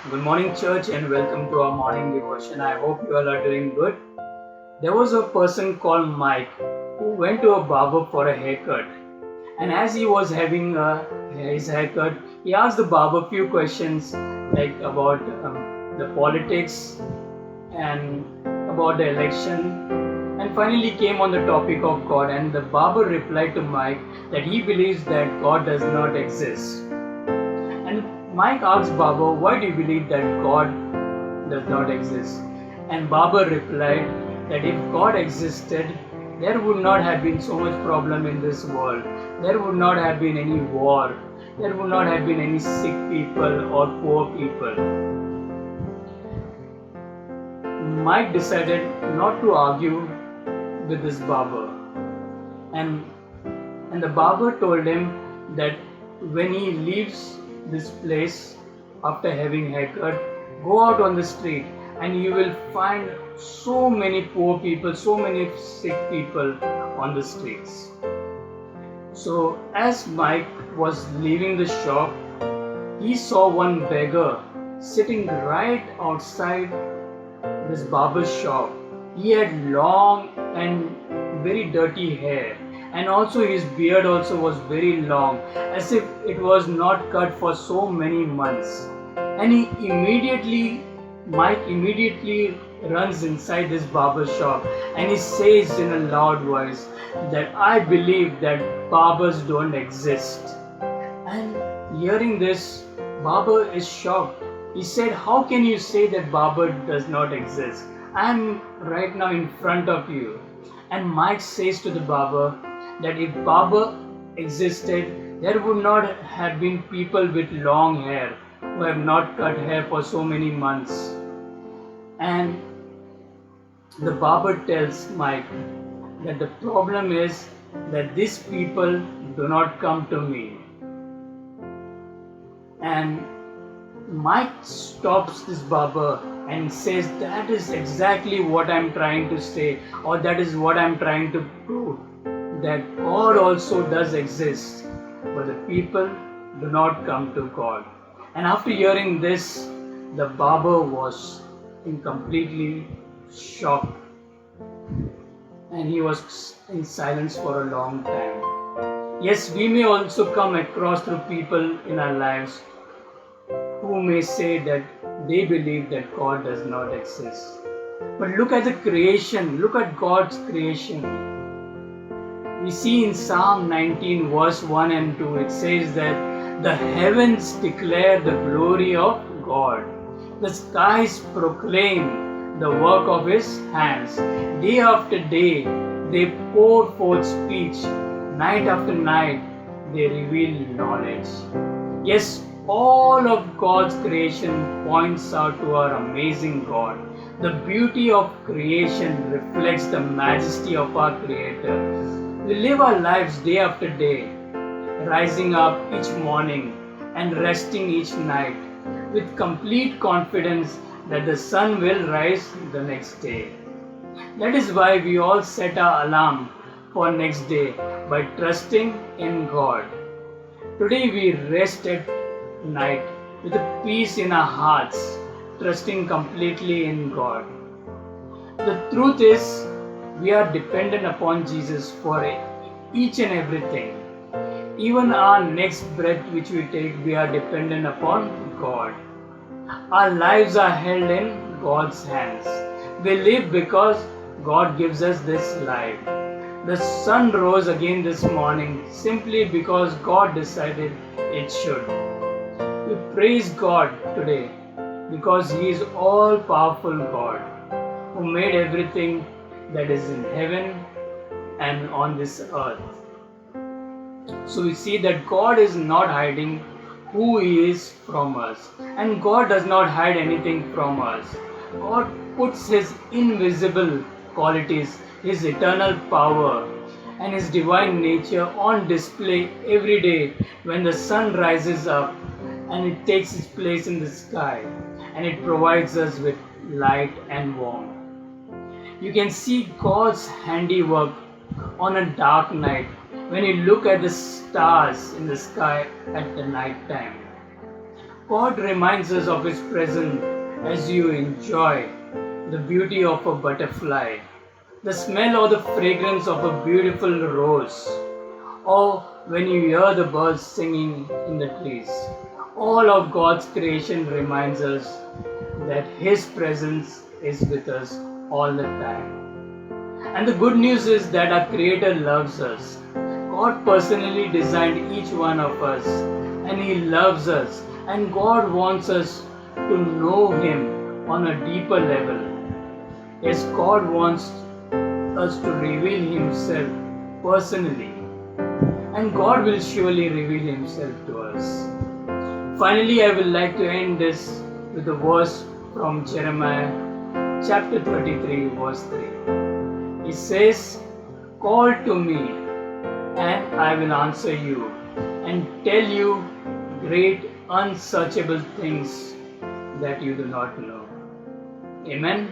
Good morning, church, and welcome to our morning devotion. I hope you all are doing good. There was a person called Mike who went to a barber for a haircut. And as he was having his haircut, he asked the barber few questions like about the politics and about the election. And finally came on the topic of God. And the barber replied to Mike that he believes that God does not exist. And Mike asked Baba, why do you believe that God does not exist? And Baba replied that if God existed, there would not have been so much problem in this world. There would not have been any war. There would not have been any sick people or poor people. Mike decided not to argue with this barber. And the barber told him that when he leaves this place after having haircut, go out on the street and you will find so many poor people, so many sick people on the streets. So as Mike was leaving the shop, he saw one beggar sitting right outside this barber's shop. He had long and very dirty hair, and also his beard also was very long, as if it was not cut for so many months. And Mike immediately runs inside this barber shop and he says in a loud voice that I believe that barbers don't exist. And hearing this, Barber is shocked. He said, how can you say that barber does not exist? I am right now in front of you. And Mike says to the barber that if barber existed, there would not have been people with long hair who have not cut hair for so many months. And the barber tells Mike that the problem is that these people do not come to me. And Mike stops this barber and says, that is exactly what I'm trying to say, or that is what I'm trying to prove, that God also does exist, but the people do not come to God. And after hearing this, the barber was in completely shock, and he was in silence for a long time. Yes, we may also come across through people in our lives who may say that they believe that God does not exist. But look at the creation, look at God's creation. We see in Psalm 19 verse 1 and 2, it says that the heavens declare the glory of God. The skies proclaim the work of His hands. Day after day, they pour forth speech. Night after night, they reveal knowledge. Yes, all of God's creation points out to our amazing God. The beauty of creation reflects the majesty of our Creator. We live our lives day after day, rising up each morning and resting each night with complete confidence that the sun will rise the next day. That is why we all set our alarm for next day by trusting in God. Today we rest at night with a peace in our hearts, trusting completely in God. The truth is, we are dependent upon Jesus for each and everything. Even our next breath which we take, we are dependent upon God. Our lives are held in God's hands. We live because God gives us this life. The sun rose again this morning simply because God decided it should. We praise God today because He is all powerful God who made everything that is in heaven and on this earth. So we see that God is not hiding who He is from us, and God does not hide anything from us. God puts His invisible qualities, His eternal power and His divine nature on display every day when the sun rises up and it takes its place in the sky and it provides us with light and warmth. You can see God's handiwork on a dark night when you look at the stars in the sky at the night time. God reminds us of His presence as you enjoy the beauty of a butterfly, the smell or the fragrance of a beautiful rose, or when you hear the birds singing in the trees. All of God's creation reminds us that His presence is with us all the time. And the good news is that our Creator loves us. God personally designed each one of us, and He loves us, and God wants us to know Him on a deeper level. Yes, God wants us to reveal Himself personally, and God will surely reveal Himself to us. Finally, I would like to end this with a verse from Jeremiah chapter 33, verse 3. It says, "Call to me, and I will answer you, and tell you great unsearchable things that you do not know." Amen.